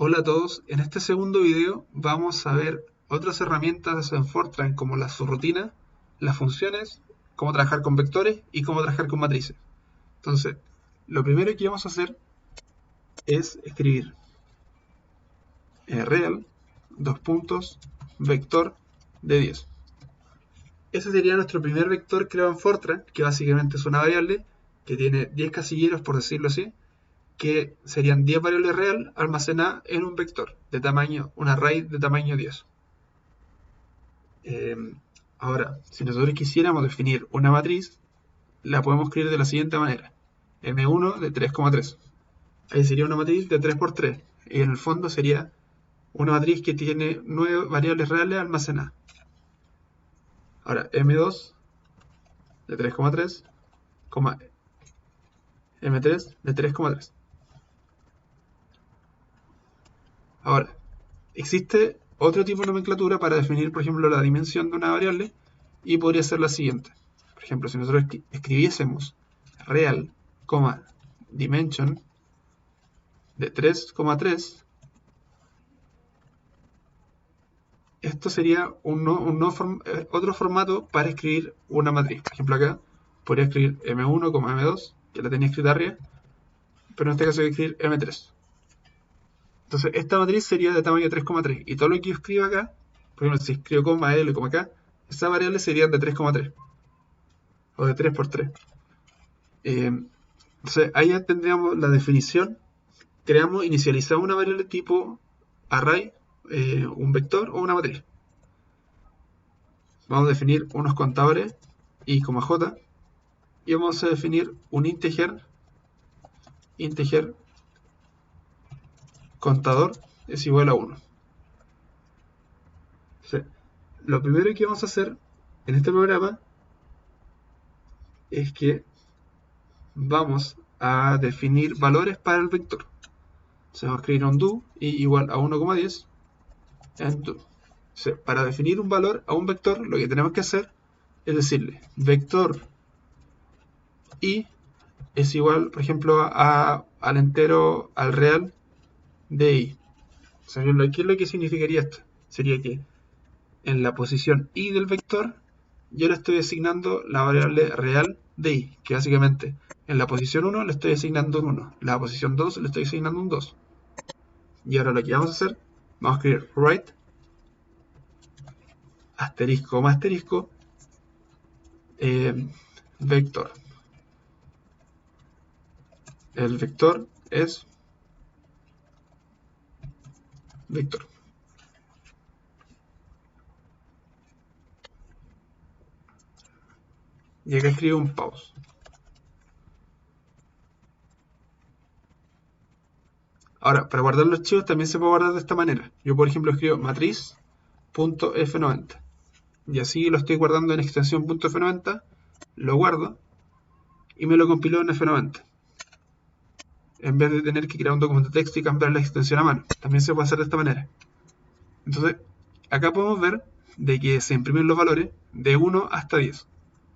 Hola a todos, en este segundo video vamos a ver otras herramientas en Fortran como la subrutina, las funciones, cómo trabajar con vectores y cómo trabajar con matrices. Entonces, lo primero que vamos a hacer es escribir real, vector de 10. Ese sería nuestro primer vector creado en Fortran, que básicamente es una variable que tiene 10 casilleros, por decirlo así, que serían 10 variables real almacenadas en un vector de tamaño, un array de tamaño 10. Ahora, si nosotros quisiéramos definir una matriz, la podemos escribir de la siguiente manera. M1 de 3,3. Ahí sería una matriz de 3 por 3. Y en el fondo sería una matriz que tiene 9 variables reales almacenadas. Ahora, M2 de 3,3, M3 de 3,3. Ahora, existe otro tipo de nomenclatura para definir, por ejemplo, la dimensión de una variable y podría ser la siguiente. Por ejemplo, si nosotros escribiésemos real, dimension de 3,3, esto sería otro formato para escribir una matriz. Por ejemplo, acá podría escribir M1, M2, que la tenía escrita arriba, pero en este caso voy a escribir M3. Entonces, esta matriz sería de tamaño 3,3. Y todo lo que yo escribo acá, por ejemplo, si escribo coma L como acá, esas variables serían de 3,3. O de 3 por 3. Entonces, ahí ya tendríamos la definición. Inicializamos una variable tipo array, un vector o una matriz. Vamos a definir unos contadores i, j, y vamos a definir un integer contador es igual a 1. Entonces, lo primero que vamos a hacer en este programa es que vamos a definir valores para el vector. Entonces vamos a escribir un do y igual a 1,10 en do. Entonces, para definir un valor a un vector, lo que tenemos que hacer es decirle vector i es igual, por ejemplo, al entero, al real de i. O sea, ¿qué es lo que significaría esto? Sería que en la posición i del vector yo le estoy asignando la variable real de i, que básicamente en la posición 1 le estoy asignando un 1, en la posición 2 le estoy asignando un 2. Y ahora lo que vamos a hacer, vamos a escribir write asterisco asterisco vector. El vector es vector. Y acá escribo un pause. Ahora, para guardar los archivos también se puede guardar de esta manera. Yo, por ejemplo, escribo matriz.f90. Y así lo estoy guardando en extensión .f90, lo guardo y me lo compiló en F90. En vez de tener que crear un documento de texto y cambiar la extensión a mano. También se puede hacer de esta manera. Entonces, acá podemos ver de que se imprimen los valores de 1 hasta 10.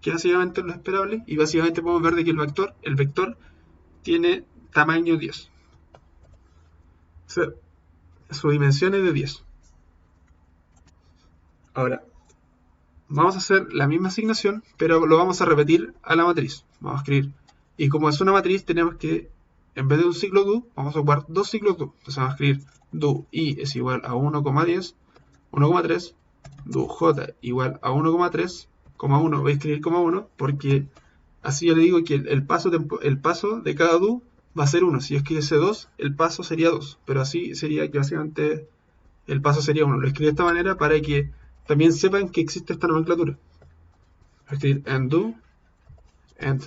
Que básicamente es lo esperable. Y básicamente podemos ver de que el vector tiene tamaño 10. O sea, su dimensión es de 10. Ahora, vamos a hacer la misma asignación, pero lo vamos a repetir a la matriz. Vamos a escribir. Y como es una matriz, tenemos que, en vez de un ciclo do, vamos a ocupar dos ciclos do. Entonces vamos a escribir do i es igual a 1,10, 1,3, do j igual a 1,3, 1. Voy a escribir 1 porque así yo le digo que el paso de cada do va a ser 1. Si yo escribiese 2, el paso sería 2. Pero así sería que básicamente el paso sería 1. Lo escribí de esta manera para que también sepan que existe esta nomenclatura. Voy a escribir and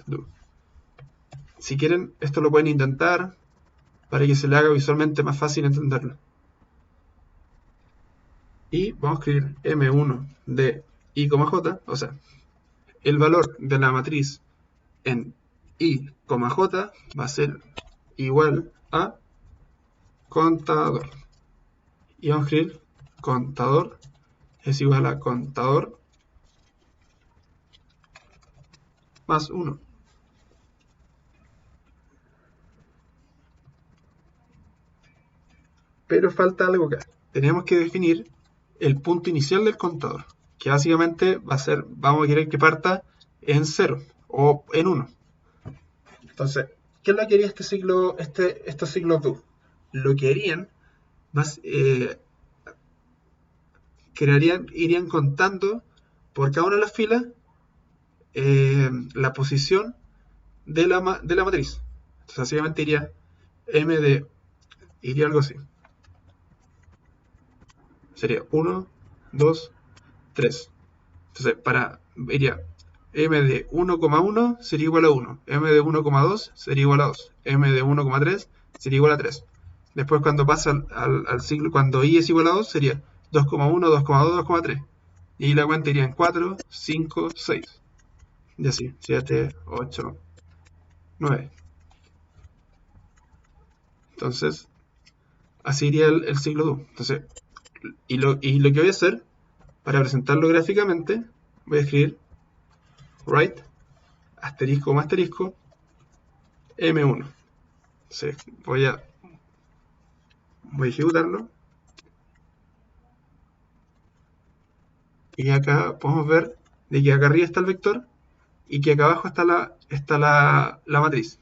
do. Si quieren, esto lo pueden intentar para que se le haga visualmente más fácil entenderlo. Y vamos a escribir M1 de i, j, o sea, el valor de la matriz en i, j va a ser igual a contador. Y vamos a escribir contador es igual a contador más 1. Pero falta algo acá. Tenemos que definir el punto inicial del contador, que básicamente va a ser, vamos a querer que parta en 0 o en 1. Entonces, ¿qué es lo que haría estos ciclos do? Lo que harían, irían contando por cada una de las filas la posición de la matriz. Entonces, básicamente iría algo así. Sería 1, 2, 3. Entonces, iría m de 1,1 sería igual a 1, m de 1,2 sería igual a 2, m de 1,3 sería igual a 3. Después, cuando pasa al ciclo, cuando i es igual a 2, sería 2,1, 2,2, 2,3. Y la cuenta iría en 4, 5, 6. Y así, 7, 8, 9. Entonces, así iría el ciclo do. Entonces, y lo que voy a hacer, para presentarlo gráficamente, voy a escribir write asterisco más asterisco M1. Entonces, voy a ejecutarlo. Y acá podemos ver de que acá arriba está el vector y que acá abajo está la matriz.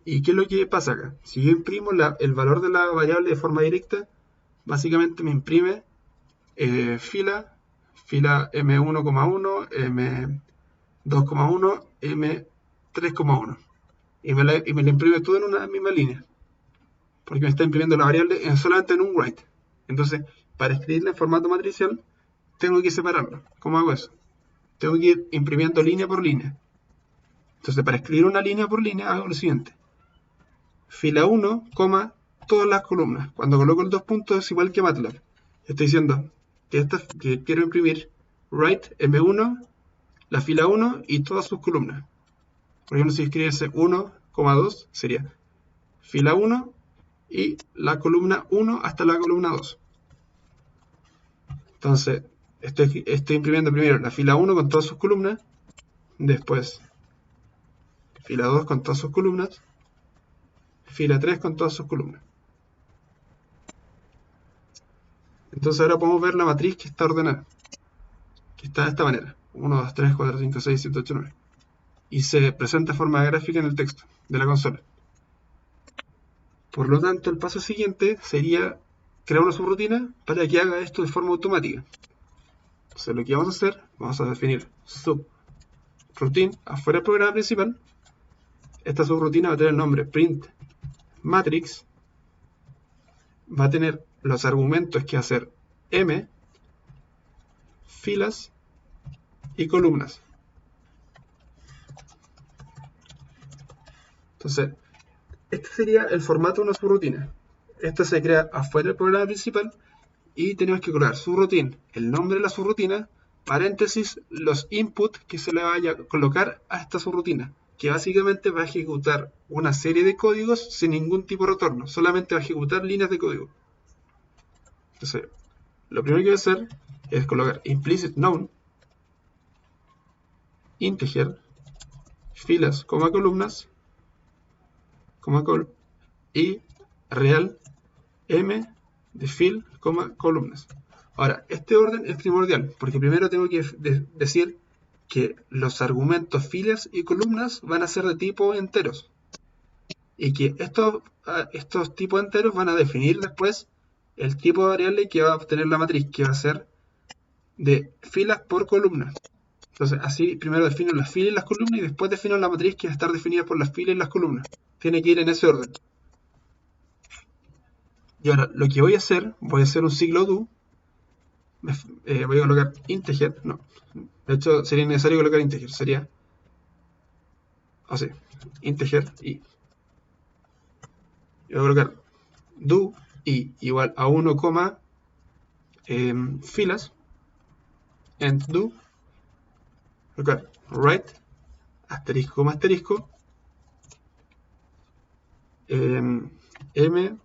¿Y qué es lo que pasa acá? Si yo imprimo el valor de la variable de forma directa, básicamente me imprime fila M1,1, M2,1, M3,1. Y me la imprime todo en una misma línea. Porque me está imprimiendo la variable solamente en un write. Entonces, para escribirla en formato matricial, tengo que separarlo. ¿Cómo hago eso? Tengo que ir imprimiendo línea por línea. Entonces, para escribir una línea por línea, hago lo siguiente. Fila 1, todas las columnas. Cuando coloco el 2 puntos es igual que MATLAB. Estoy diciendo que quiero imprimir write M1, la fila 1 y todas sus columnas. Por ejemplo, si escribiese 1,2 sería fila 1 y la columna 1 hasta la columna 2. Entonces, estoy imprimiendo primero la fila 1 con todas sus columnas, después fila 2 con todas sus columnas, fila 3 con todas sus columnas. Entonces ahora podemos ver la matriz que está ordenada, que está de esta manera: 1, 2, 3, 4, 5, 6, 7, 8, 9. Y se presenta de forma gráfica en el texto de la consola. Por lo tanto, el paso siguiente sería crear una subrutina para que haga esto de forma automática. Entonces lo que vamos a hacer, vamos a definir subroutine afuera del programa principal. Esta subrutina va a tener el nombre print matrix, va a tener los argumentos que va a ser m, filas y columnas. Entonces, este sería el formato de una subrutina. Esta se crea afuera del programa principal y tenemos que colocar subroutine, el nombre de la subrutina, paréntesis, los inputs que se le vaya a colocar a esta subrutina, que básicamente va a ejecutar una serie de códigos sin ningún tipo de retorno, solamente va a ejecutar líneas de código. Entonces, lo primero que voy a hacer es colocar implicit known, integer, filas, columnas, y real m de fill, columnas. Ahora, este orden es primordial, porque primero tengo que decir que los argumentos filas y columnas van a ser de tipo enteros. Y que estos tipos enteros van a definir después el tipo de variable que va a obtener la matriz, que va a ser de filas por columnas. Entonces, así primero defino las filas y las columnas y después defino la matriz que va a estar definida por las filas y las columnas. Tiene que ir en ese orden. Y ahora, lo que voy a hacer un ciclo do. Voy a colocar integer, no. De hecho, sería necesario colocar integer. Sería así, integer y voy a colocar do y igual a 1, filas, and do, colocar write, asterisco, asterisco, m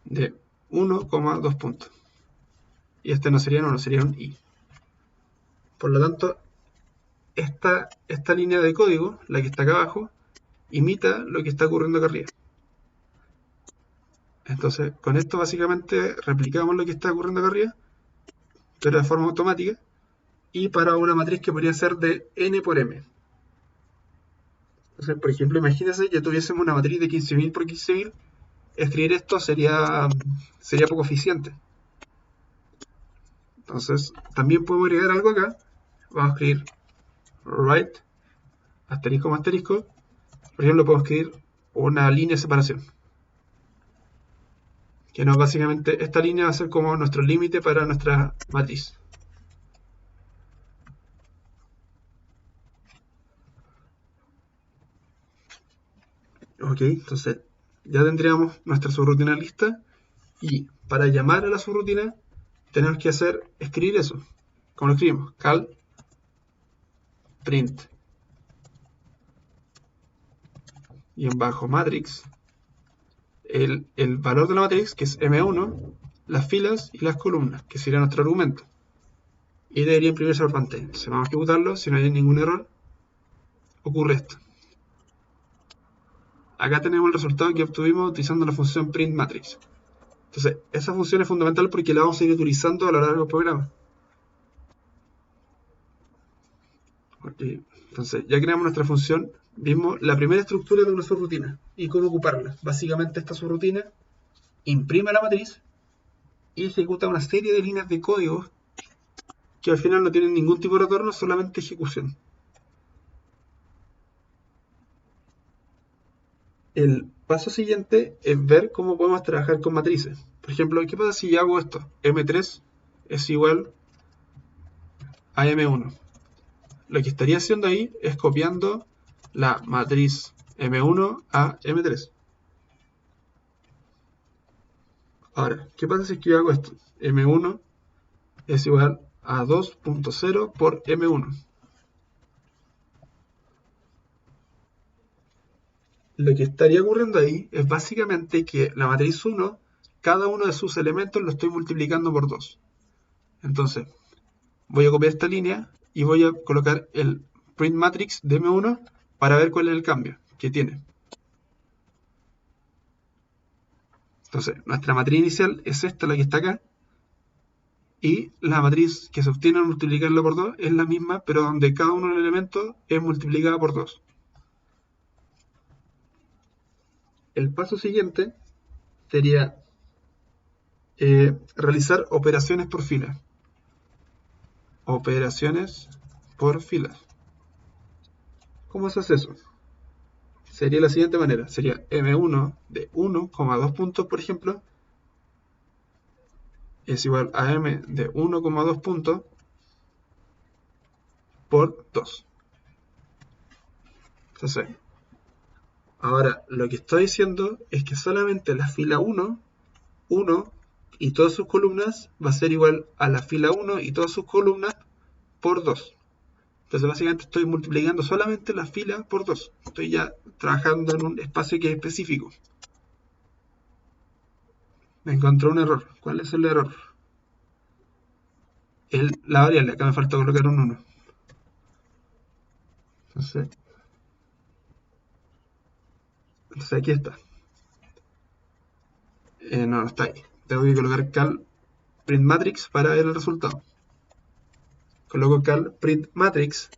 de 1, 2 puntos. Y este no sería 1, sería un i. Por lo tanto, esta línea de código, la que está acá abajo, imita lo que está ocurriendo acá arriba. Entonces, con esto básicamente replicamos lo que está ocurriendo acá arriba, pero de forma automática, y para una matriz que podría ser de n por m. Entonces, por ejemplo, imagínense que tuviésemos una matriz de 15.000 por 15.000, escribir esto sería poco eficiente. Entonces, también podemos agregar algo acá. Vamos a escribir write, asterisco más asterisco. Por ejemplo, podemos escribir una línea de separación. Que no, básicamente esta línea va a ser como nuestro límite para nuestra matriz. Ok, entonces ya tendríamos nuestra subrutina lista. Y para llamar a la subrutina tenemos que escribir eso. Como lo escribimos, cal print y en bajo matrix el valor de la matriz, que es M1, las filas y las columnas, que sería nuestro argumento. Y debería imprimirse por pantalla. Entonces vamos a ejecutarlo. Si no hay ningún error, ocurre esto. Acá tenemos el resultado que obtuvimos utilizando la función print matrix. Entonces, esa función es fundamental porque la vamos a ir utilizando a lo largo del programa. Okay. Entonces, ya creamos nuestra función, vimos la primera estructura de una subrutina y cómo ocuparla. Básicamente, esta subrutina imprime la matriz y ejecuta una serie de líneas de código que al final no tienen ningún tipo de retorno, solamente ejecución. El paso siguiente es ver cómo podemos trabajar con matrices. Por ejemplo, ¿qué pasa si yo hago esto? M3 es igual a M1. Lo que estaría haciendo ahí es copiando la matriz M1 a M3. Ahora, ¿qué pasa si es que yo hago esto? M1 es igual a 2.0 por M1. Lo que estaría ocurriendo ahí es básicamente que la matriz 1, cada uno de sus elementos lo estoy multiplicando por 2. Entonces, voy a copiar esta línea y voy a colocar el print matrix de M1 para ver cuál es el cambio que tiene. Entonces, nuestra matriz inicial es esta, la que está acá, y la matriz que se obtiene al multiplicarla por 2 es la misma, pero donde cada uno de los elementos es multiplicada por 2. El paso siguiente sería realizar operaciones por fila. Operaciones por filas. ¿Cómo se hace eso? Sería de la siguiente manera. Sería M1 de 1,2 puntos, por ejemplo, es igual a M de 1,2 puntos por 2. Entonces, ahora lo que estoy diciendo es que solamente la fila 1 y todas sus columnas va a ser igual a la fila 1 y todas sus columnas por 2. Entonces básicamente estoy multiplicando solamente la fila por 2. Estoy ya trabajando en un espacio que es específico. Me encontró un error. ¿Cuál es el error? La variable. Acá me falta colocar un 1. Entonces aquí está. No está ahí. Tengo que colocar cal print matrix para ver el resultado. Coloco cal print matrix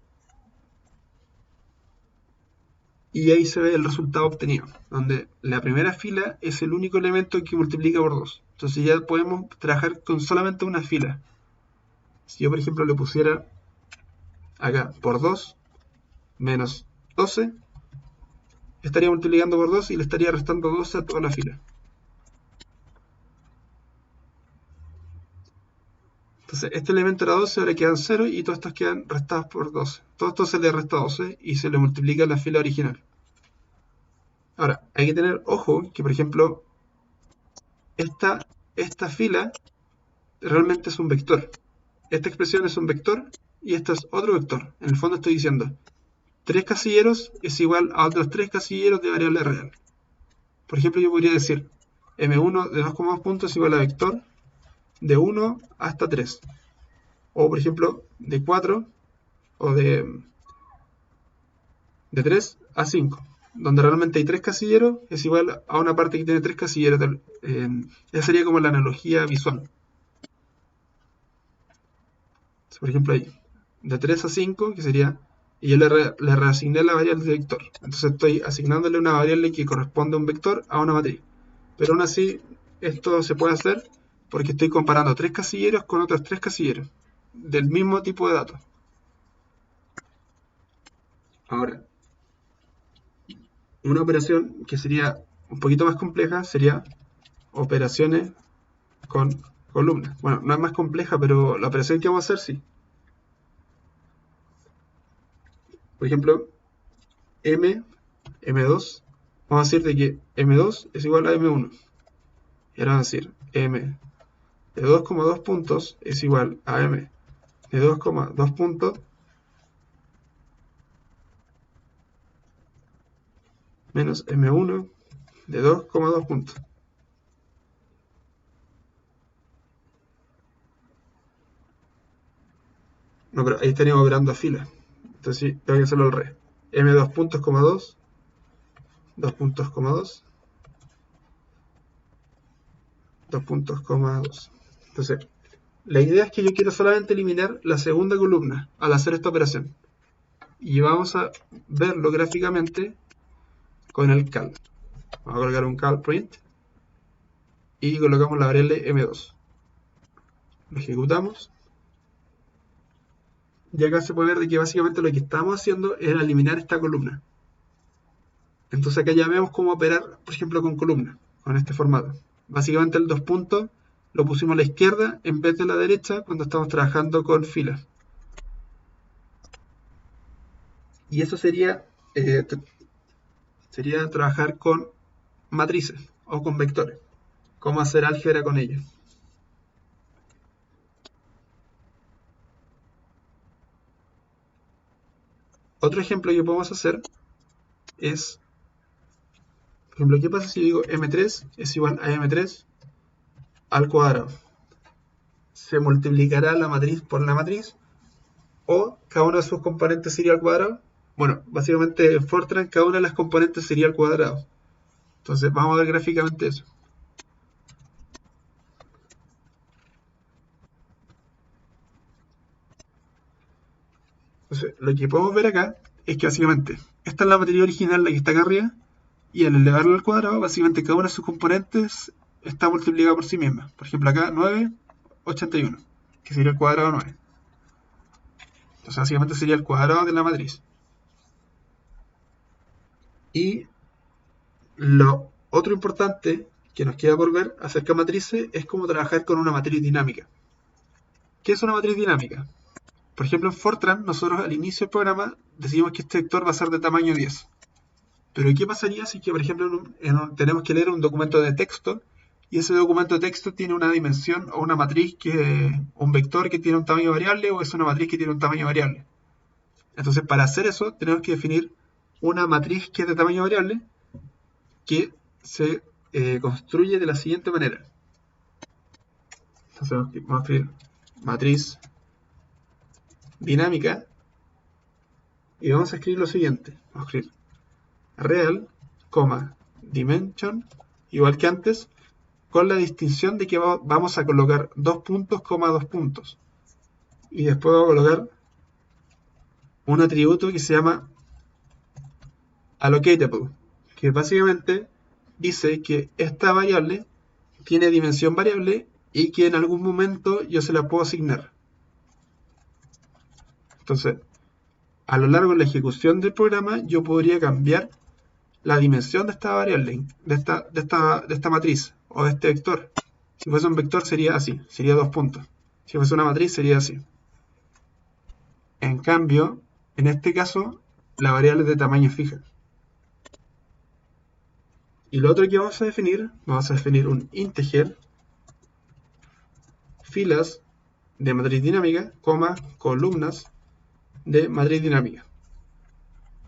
y ahí se ve el resultado obtenido, donde la primera fila es el único elemento que multiplica por 2. Entonces ya podemos trabajar con solamente una fila. Si yo, por ejemplo, le pusiera acá por 2 menos 12, estaría multiplicando por 2 y le estaría restando 12 a toda la fila. Entonces, este elemento era 12, ahora quedan 0 y todos estos quedan restados por 12. Todo esto se le resta 12 y se le multiplica en la fila original. Ahora, hay que tener ojo que, por ejemplo, esta fila realmente es un vector. Esta expresión es un vector y esta es otro vector. En el fondo estoy diciendo 3 casilleros es igual a otros 3 casilleros de variable real. Por ejemplo, yo podría decir M1 de 2,2 puntos es igual a vector de 1 hasta 3. O, por ejemplo, de 4 o de 3 a 5. donde realmente hay 3 casilleros, es igual a una parte que tiene 3 casilleros. Esa sería como la analogía visual. Por ejemplo, ahí, de 3 a 5, que sería, y yo le reasigné la variable de vector. Entonces estoy asignándole una variable que corresponde a un vector a una matriz. Pero aún así, esto se puede hacer porque estoy comparando 3 casilleros con otros 3 casilleros del mismo tipo de datos. Ahora, una operación que sería un poquito más compleja sería operaciones con columnas. Bueno, no es más compleja, pero la operación que vamos a hacer sí. Por ejemplo, M2, vamos a decir de que M2 es igual a M1. Y ahora vamos a decir M de 2,2 puntos es igual a M de 2,2 puntos menos M1 de 2,2 puntos. No, pero ahí estaríamos operando a fila. Entonces sí, tengo que hacerlo al revés. M2 puntos, 2 puntos, 2 puntos, 2. Entonces, la idea es que yo quiero solamente eliminar la segunda columna al hacer esta operación. Y vamos a verlo gráficamente con el cal. Vamos a colocar un cal print y colocamos la variable M2. Lo ejecutamos. Y acá se puede ver de que básicamente lo que estamos haciendo es eliminar esta columna. Entonces acá ya vemos cómo operar, por ejemplo, con columnas, con este formato. Básicamente el 2 puntos lo pusimos a la izquierda en vez de la derecha cuando estamos trabajando con filas. Y eso sería trabajar con matrices o con vectores. Cómo hacer álgebra con ellos. Otro ejemplo que podemos hacer es, por ejemplo, ¿qué pasa si digo M3 es igual a M3 al cuadrado? Se multiplicará la matriz por la matriz o cada uno de sus componentes sería al cuadrado. Bueno, básicamente en Fortran cada una de las componentes sería al cuadrado. Entonces vamos a ver gráficamente eso. Entonces, lo que podemos ver acá es que básicamente esta es la matriz original, la que está acá arriba, y al elevarlo al cuadrado, básicamente cada una de sus componentes está multiplicada por sí misma. Por ejemplo, acá 9, 81, que sería el cuadrado de 9. Entonces, básicamente sería el cuadrado de la matriz. Y lo otro importante que nos queda por ver acerca de matrices es cómo trabajar con una matriz dinámica. ¿Qué es una matriz dinámica? Por ejemplo, en Fortran, nosotros al inicio del programa decimos que este vector va a ser de tamaño 10. Pero ¿qué pasaría si, por ejemplo, tenemos que leer un documento de texto y ese documento de texto tiene una dimensión o una matriz un vector que tiene un tamaño variable o es una matriz que tiene un tamaño variable? Entonces, para hacer eso, tenemos que definir una matriz que es de tamaño variable que se construye de la siguiente manera. Entonces, vamos a escribir matriz dinámica y vamos a escribir lo siguiente. Vamos a escribir real, dimension, igual que antes, con la distinción de que vamos a colocar 2 puntos, 2 puntos. Y después vamos a colocar un atributo que se llama allocatable, que básicamente dice que esta variable tiene dimensión variable y que en algún momento yo se la puedo asignar. Entonces, a lo largo de la ejecución del programa, yo podría cambiar la dimensión de esta variable, de esta matriz o de este vector. Si fuese un vector sería así, sería 2 puntos. Si fuese una matriz sería así. En cambio, en este caso, la variable es de tamaño fija. Y lo otro que vamos a definir un integer, filas de matriz dinámica, columnas de matriz dinámica.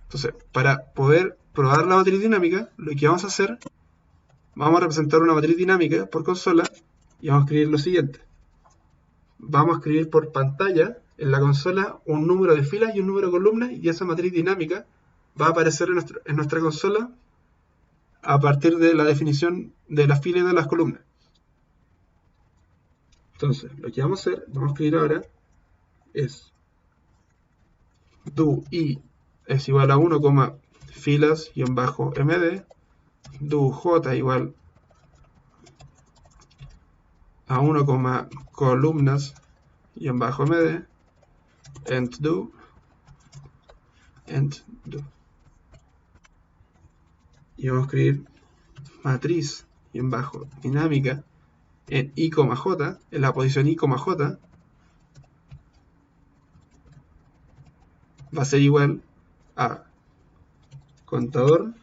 Entonces, para poder probar la matriz dinámica, lo que vamos a hacer, vamos a representar una matriz dinámica por consola y vamos a escribir lo siguiente. Vamos a escribir por pantalla en la consola un número de filas y un número de columnas y esa matriz dinámica va a aparecer en nuestra consola a partir de la definición de las filas y de las columnas. Entonces, lo que vamos a hacer, vamos a escribir ahora, es do i es igual a 1, filas-md, do j igual a 1, columnas-md, end do. Y vamos a escribir matriz-dinámica en i, j, en la posición i, j, va a ser igual a contador,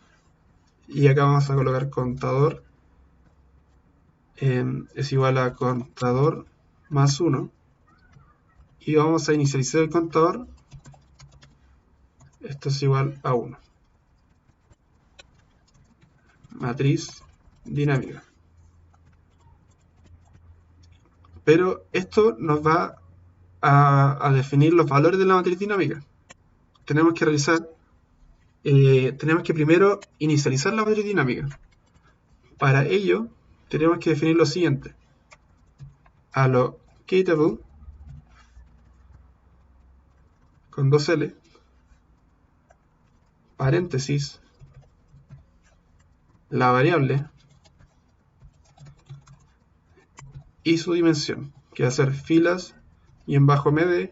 y acá vamos a colocar contador es igual a contador más 1, y vamos a inicializar el contador, esto es igual a 1. Matriz dinámica. Pero esto nos va a definir los valores de la matriz dinámica. Tenemos que realizar, tenemos que primero inicializar la matriz dinámica. Para ello, tenemos que definir lo siguiente: allocatable con 2L, paréntesis, la variable y su dimensión, que va a ser filas-md,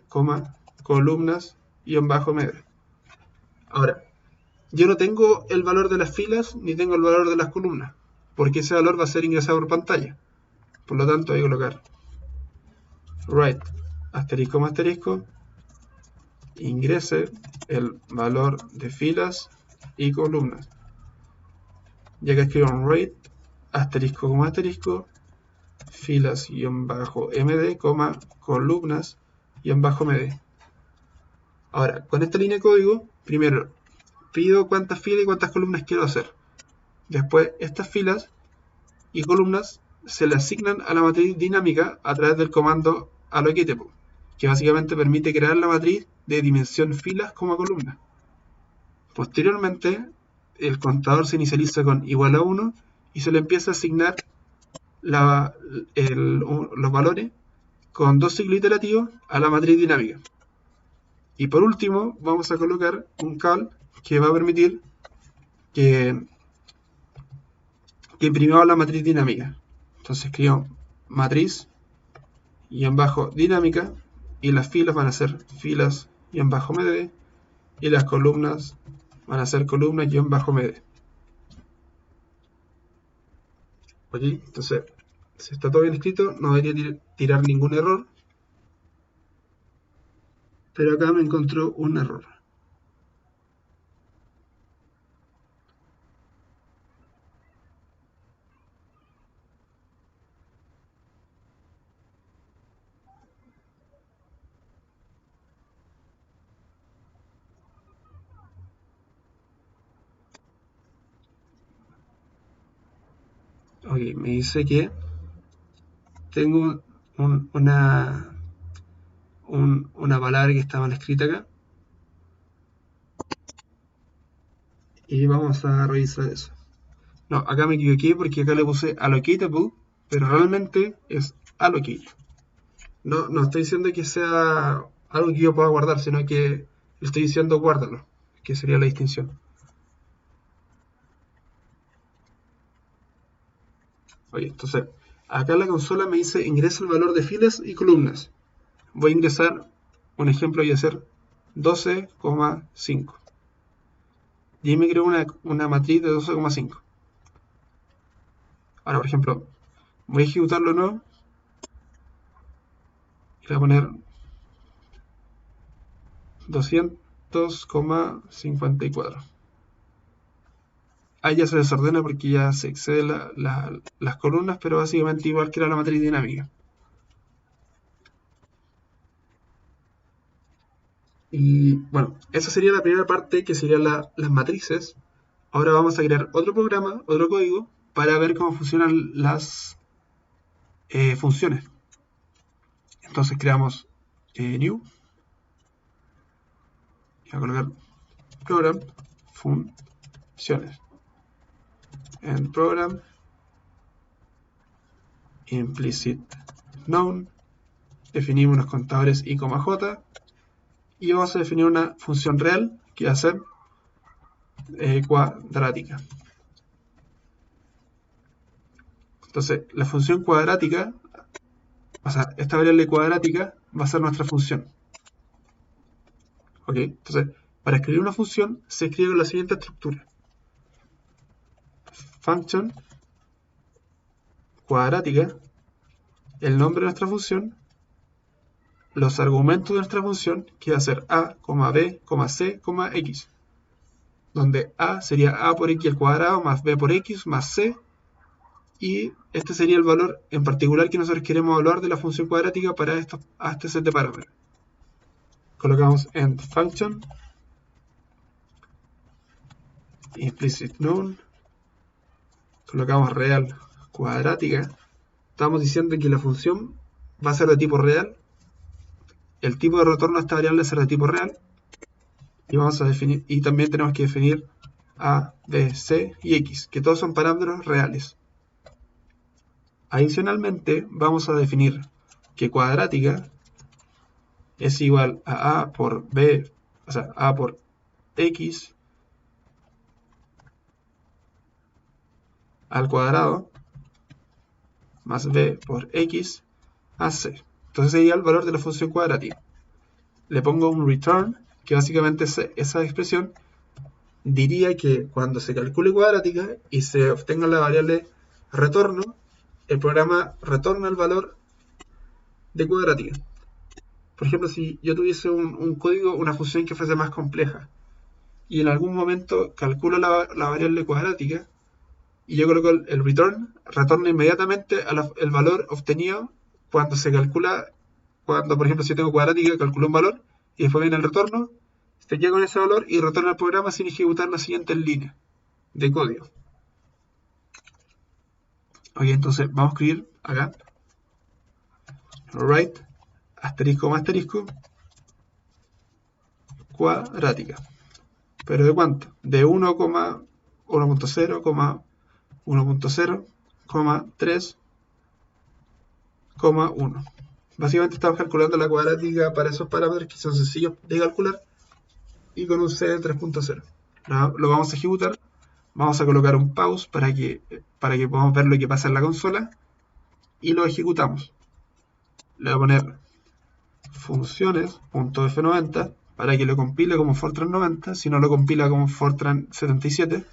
columnas-md. Ahora, yo no tengo el valor de las filas ni tengo el valor de las columnas, porque ese valor va a ser ingresado por pantalla. Por lo tanto, voy a colocar write asterisco más asterisco, ingrese el valor de filas y columnas. Y acá escribo un write asterisco como asterisco, filas-md, columnas-md. Ahora, con esta línea de código, primero pido cuántas filas y cuántas columnas quiero hacer. Después, estas filas y columnas se le asignan a la matriz dinámica a través del comando allocatable, que básicamente permite crear la matriz de dimensión filas como columnas. Posteriormente, el contador se inicializa con igual a 1 y se le empieza a asignar los valores con dos ciclos iterativos a la matriz dinámica. Y por último, vamos a colocar un call que va a permitir que imprimamos la matriz dinámica. Entonces escribo matriz y en bajo dinámica, y las filas van a ser filas y en bajo md, y las columnas van a ser columnas y en bajo md. Ok, entonces si está todo bien escrito, no debería tirar ningún error, pero acá me encontró un error. Ok, me dice que tengo una palabra que está mal escrita acá, y vamos a revisar eso. No, acá me equivoqué porque acá le puse allocatable, pero realmente es allocate. No estoy diciendo que sea algo que yo pueda guardar, sino que le estoy diciendo guárdalo, que sería la distinción. Oye, entonces, acá en la consola me dice ingresa el valor de filas y columnas. Voy a ingresar un ejemplo y hacer 12,5. Y ahí me creo una matriz de 12,5. Ahora, por ejemplo, voy a ejecutarlo de nuevo y le voy a poner 200,54. Ahí ya se desordena porque ya se excede las columnas, pero básicamente igual que era la matriz dinámica. Y bueno, esa sería la primera parte, que serían las matrices. Ahora vamos a crear otro programa, otro código, para ver cómo funcionan las funciones. Entonces creamos new, y voy a colocar program funciones. En program implicit known definimos unos contadores i, j y vamos a definir una función real que va a ser cuadrática. Entonces, la función cuadrática, o sea, esta variable cuadrática va a ser nuestra función. ¿Ok? Entonces, para escribir una función se escribe con la siguiente estructura. Function cuadrática, el nombre de nuestra función, los argumentos de nuestra función, que va a ser a, b, c, x, donde a sería a por x al cuadrado más b por x más c, y este sería el valor en particular que nosotros queremos evaluar de la función cuadrática para este set de parámetros. Colocamos en function implicit known, colocamos real cuadrática. Estamos diciendo que la función va a ser de tipo real, el tipo de retorno a esta variable va a ser de tipo real, y vamos a definir, y también tenemos que definir a, b, c y x, que todos son parámetros reales. Adicionalmente, vamos a definir que cuadrática es igual a a por b, o sea, a por x al cuadrado más b por x a c. Entonces sería el valor de la función cuadrática. Le pongo un return, que básicamente es esa expresión. Diría que cuando se calcule cuadrática y se obtenga la variable retorno, el programa retorna el valor de cuadrática. Por ejemplo, si yo tuviese un código, una función que fuese más compleja, y en algún momento calculo la variable cuadrática, y yo coloco el return, retorna inmediatamente el valor obtenido cuando se calcula, cuando por ejemplo si yo tengo cuadrática, calculo un valor, y después viene el retorno, se queda con ese valor y retorna el programa sin ejecutar las siguientes líneas de código. Ok, entonces vamos a escribir acá write asterisco más asterisco cuadrática. ¿Pero de cuánto? De 1,1.0, 1.0, 3,1. Básicamente estamos calculando la cuadrática para esos parámetros que son sencillos de calcular y con un C de 3.0. Lo vamos a ejecutar. Vamos a colocar un pause para que podamos ver lo que pasa en la consola y lo ejecutamos. Le voy a poner funciones.f90 para que lo compile como Fortran 90, si no lo compila como Fortran 77.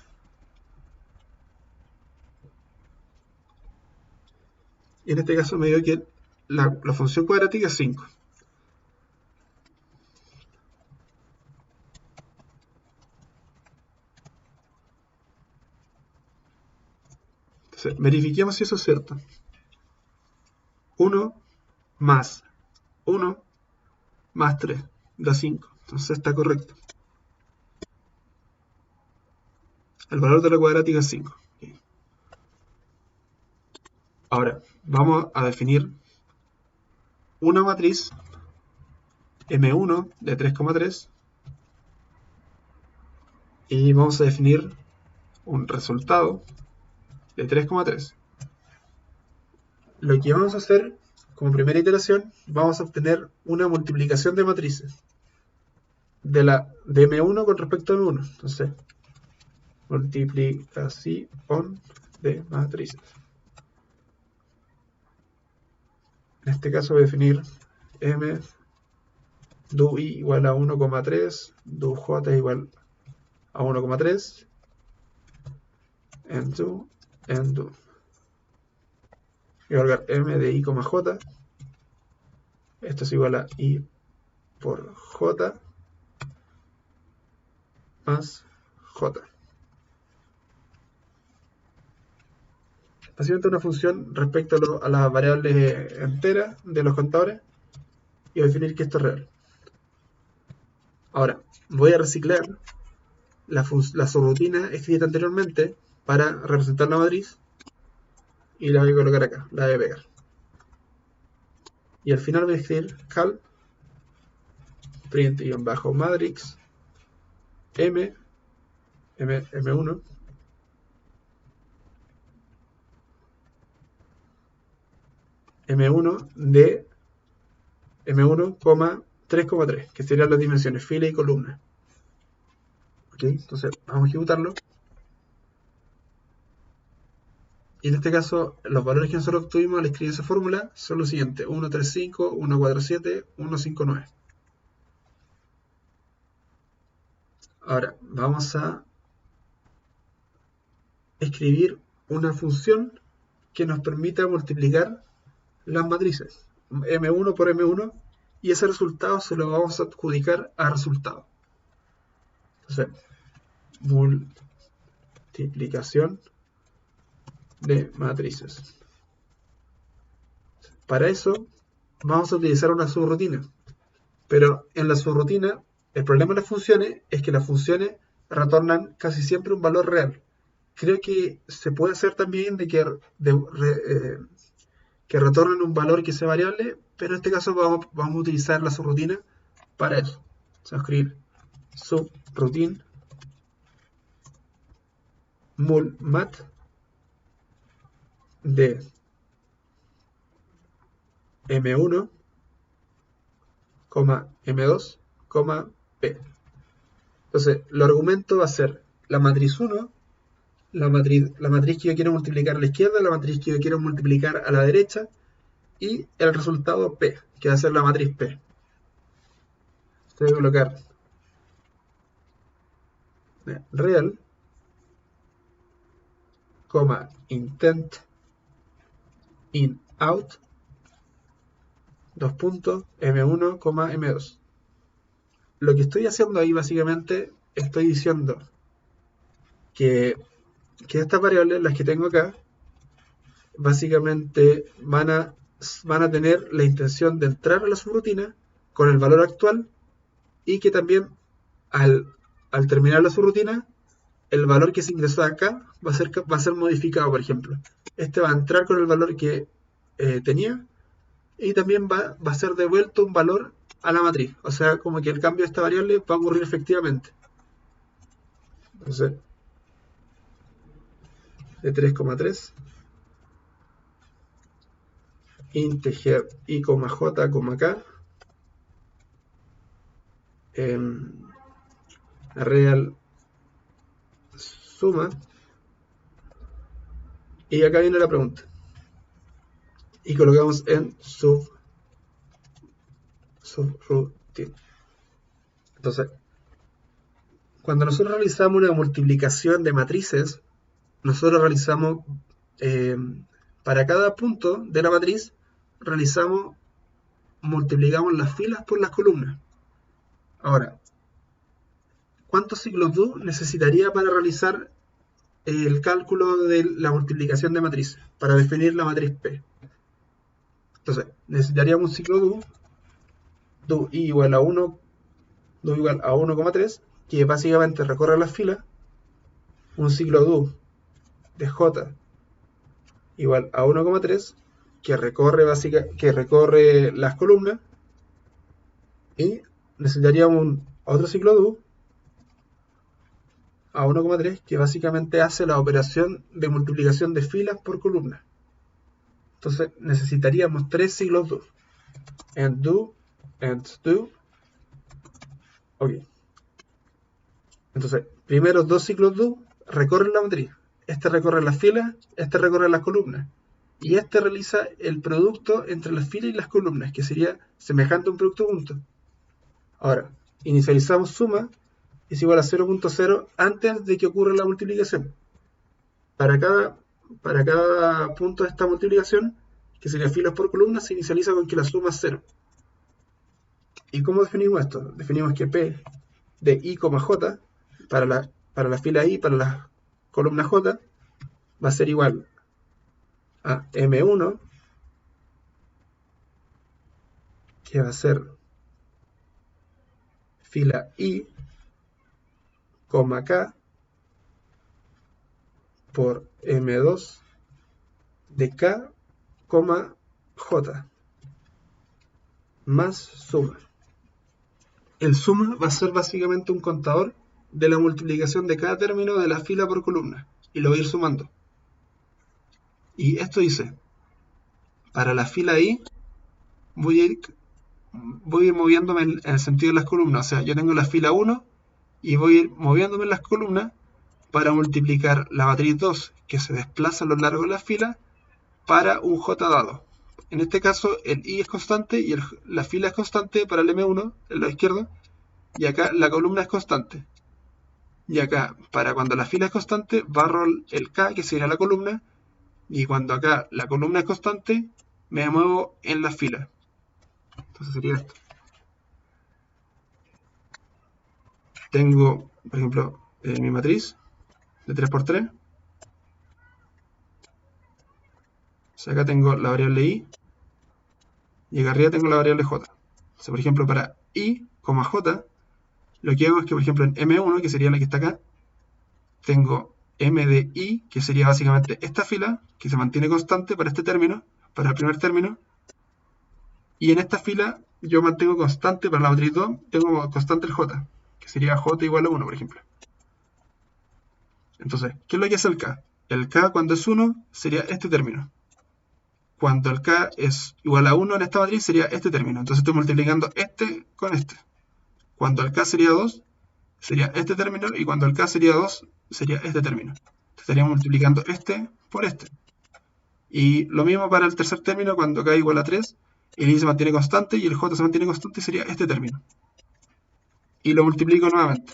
Y en este caso me dio que la función cuadrática es 5. Entonces, verifiquemos si eso es cierto. 1 más 1 más 3 da 5. Entonces está correcto. El valor de la cuadrática es 5. Ahora, vamos a definir una matriz M1 de 3,3 y vamos a definir un resultado de 3,3. Lo que vamos a hacer como primera iteración, vamos a obtener una multiplicación de matrices de M1 con respecto a M1. Entonces, multiplicación de matrices. En este caso voy a definir M do i igual a 1,3, do j igual a 1,3, and do. Voy a cargar m de i, j. Esto es igual a i por j más j. Básicamente una función respecto a las variables enteras de los contadores y voy a definir que esto es real. Ahora, voy a reciclar la subrutina escrita anteriormente para representar la matriz y la voy a colocar acá, la voy a pegar. Y al final voy a escribir cal print-matrix m M1 M1 de M1, 3,3, que serían las dimensiones fila y columna. Ok, entonces vamos a ejecutarlo. Y en este caso, los valores que nosotros obtuvimos al escribir esa fórmula son los siguientes: 135, 147, 159. Ahora, vamos a escribir una función que nos permita multiplicar las matrices M1 por M1, y ese resultado se lo vamos a adjudicar a resultado. Entonces, multiplicación de matrices. Para eso vamos a utilizar una subrutina, pero en la subrutina el problema de las funciones es que las funciones retornan casi siempre un valor real. Creo que se puede hacer también de que retornen un valor que sea variable, pero en este caso vamos a utilizar la subrutina para eso. Vamos a escribir subroutine mulmat de M1, M2, P. Entonces, el argumento va a ser la matriz 1, la matriz que yo quiero multiplicar a la izquierda, la matriz que yo quiero multiplicar a la derecha, y el resultado P, que va a ser la matriz P. Voy a colocar real, intent in out, M1, M2. Lo que estoy haciendo ahí básicamente, estoy diciendo que estas variables, las que tengo acá, básicamente van a tener la intención de entrar a la subrutina con el valor actual, y que también al terminar la subrutina, el valor que se ingresó acá va a ser modificado. Por ejemplo, este va a entrar con el valor que tenía, y también va a ser devuelto un valor a la matriz. O sea, como que el cambio de esta variable va a ocurrir efectivamente. Entonces, de 3,3 integer i, j, k, real suma, y acá viene la pregunta, y colocamos en subroutine. Entonces, cuando nosotros realizamos una multiplicación de matrices, nosotros realizamos, para cada punto de la matriz, multiplicamos las filas por las columnas. Ahora, ¿cuántos ciclos do necesitaría para realizar el cálculo de la multiplicación de matrices, para definir la matriz P? Entonces, necesitaríamos un ciclo do i igual a 1, do igual a 1,3, que básicamente recorre las filas, un ciclo do de j igual a 1,3, que recorre las columnas, y necesitaríamos otro ciclo do a 1,3, que básicamente hace la operación de multiplicación de filas por columnas. Entonces necesitaríamos 3 ciclos do. And do. Ok. Entonces, primero 2 ciclos do recorren la matriz. Este recorre las filas, este recorre las columnas, y este realiza el producto entre las filas y las columnas, que sería semejante a un producto punto. Ahora, inicializamos suma, es igual a 0.0 antes de que ocurra la multiplicación. Para cada punto de esta multiplicación, que sería filas por columnas, se inicializa con que la suma es 0. ¿Y cómo definimos esto? Definimos que P de i, j, para la fila i, para la columna j, va a ser igual a M1, que va a ser fila i, k, por M2 de k, j, más suma. El suma va a ser básicamente un contador de la multiplicación de cada término de la fila por columna. Y lo voy a ir sumando. Y esto dice, para la fila I, voy a ir moviéndome en el sentido de las columnas. O sea, yo tengo la fila 1 y voy a ir moviéndome en las columnas para multiplicar la matriz 2, que se desplaza a lo largo de la fila, para un j dado. En este caso, el i es constante y la fila es constante para el m1, el lado izquierdo, y acá la columna es constante. Y acá, para cuando la fila es constante, barro el k, que sería la columna, y cuando acá la columna es constante, me muevo en la fila. Entonces sería esto. Tengo, por ejemplo, mi matriz de 3×3. O sea, acá tengo la variable i y acá arriba tengo la variable j. O sea, por ejemplo, para i, j, lo que hago es que, por ejemplo, en m1, que sería la que está acá, tengo m de i, que sería básicamente esta fila, que se mantiene constante para este término, para el primer término, y en esta fila yo mantengo constante para la matriz 2, tengo constante el j, que sería j igual a 1, por ejemplo. Entonces, ¿qué es lo que hace el k? El k cuando es 1 sería este término. Cuando el k es igual a 1 en esta matriz sería este término. Entonces estoy multiplicando este con este. Cuando el k sería 2 sería este término, y cuando el k sería 2 sería este término. Estaríamos multiplicando este por este. Y lo mismo para el tercer término, cuando k igual a 3, el i se mantiene constante y el j se mantiene constante, sería este término. Y lo multiplico nuevamente.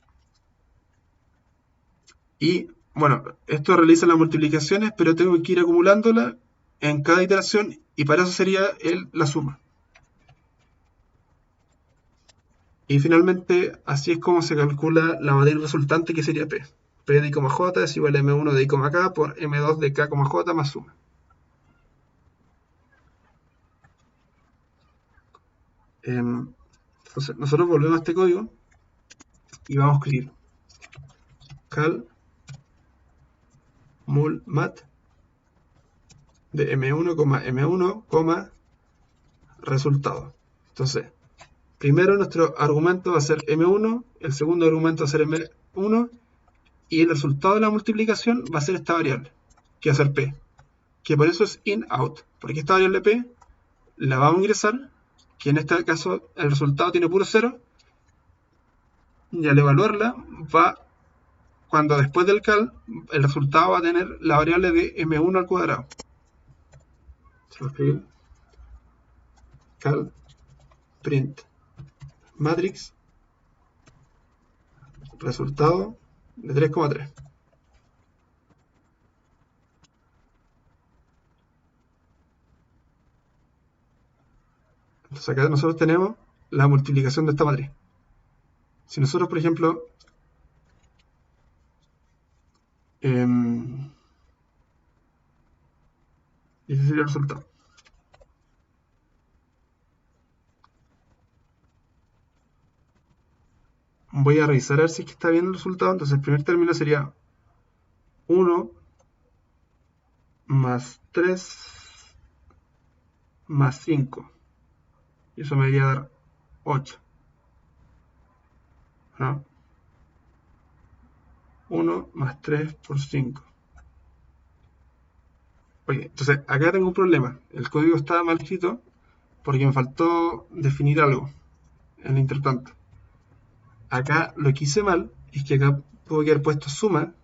Y bueno, esto realiza las multiplicaciones, pero tengo que ir acumulándola en cada iteración, y para eso sería la suma. Y finalmente, así es como se calcula la matriz resultante, que sería P. P de I, J es igual a M1 de I, K por M2 de K, J más suma. Entonces, nosotros volvemos a este código y vamos a escribir cal mul mat de M1, M1, resultado. Entonces, primero nuestro argumento va a ser M1, el segundo argumento va a ser M1, y el resultado de la multiplicación va a ser esta variable, que va a ser P, que por eso es in-out, porque esta variable P la vamos a ingresar, que en este caso el resultado tiene puro 0, y al evaluarla cuando después del cal, el resultado va a tener la variable de M1 al cuadrado. Se va a escribir cal print matrix resultado de 3,3. Entonces acá nosotros tenemos la multiplicación de esta matriz. Si nosotros, por ejemplo, ese sería el resultado. Voy a revisar a ver si es que está bien el resultado. Entonces el primer término sería 1 más 3 más 5. Y eso me debería dar 8. ¿No? 1 más 3 por 5. Oye, entonces acá tengo un problema. El código está mal escrito porque me faltó definir algo en el intertanto. Acá lo que hice mal es que acá tuve que haber puesto suma,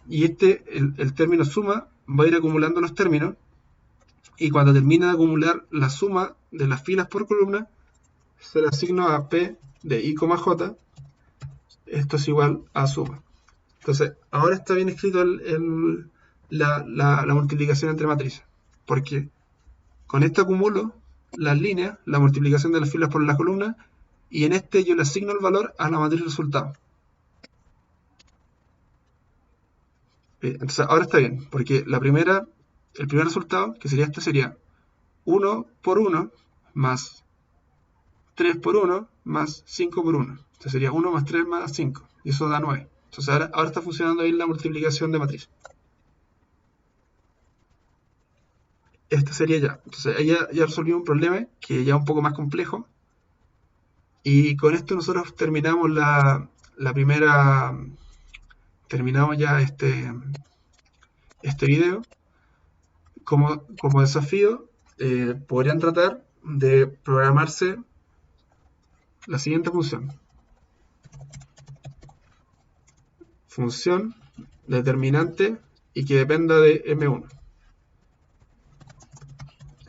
y el término suma va a ir acumulando los términos, y cuando termine de acumular la suma de las filas por columna, se le asigno a P de I, J. Esto es igual a suma. Entonces, ahora está bien escrito la multiplicación entre matrices, porque con esto acumulo las líneas, la multiplicación de las filas por las columnas, y en este yo le asigno el valor a la matriz resultado. Entonces ahora está bien, porque el primer resultado, que sería este, sería 1 por 1 más 3 por 1 más 5 por 1. Entonces sería 1 más 3 más 5, y eso da 9. Entonces ahora está funcionando bien la multiplicación de matriz. Este sería ya. Entonces ya resolvimos un problema que ya es un poco más complejo. Y con esto nosotros terminamos la la primera, terminamos ya este video. Como desafío, podrían tratar de programarse la siguiente función. Función determinante y que dependa de M1.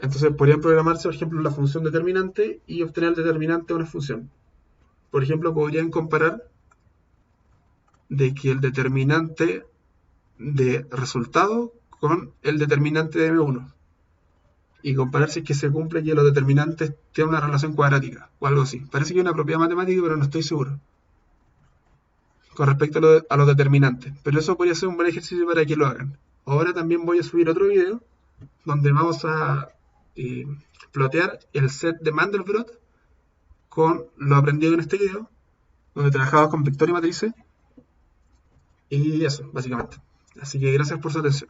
Entonces podrían programarse, por ejemplo, la función determinante y obtener el determinante de una función. Por ejemplo, podrían comparar de que el determinante de resultado con el determinante de M1. Y comparar si es que se cumple que los determinantes tienen una relación cuadrática o algo así. Parece que es una propiedad matemática, pero no estoy seguro. Con respecto a los determinantes. Pero eso podría ser un buen ejercicio para que lo hagan. Ahora también voy a subir otro video donde vamos a plotear el set de Mandelbrot con lo aprendido en este video, donde trabajamos con vectores y matrices. Y eso, básicamente. Así que gracias por su atención.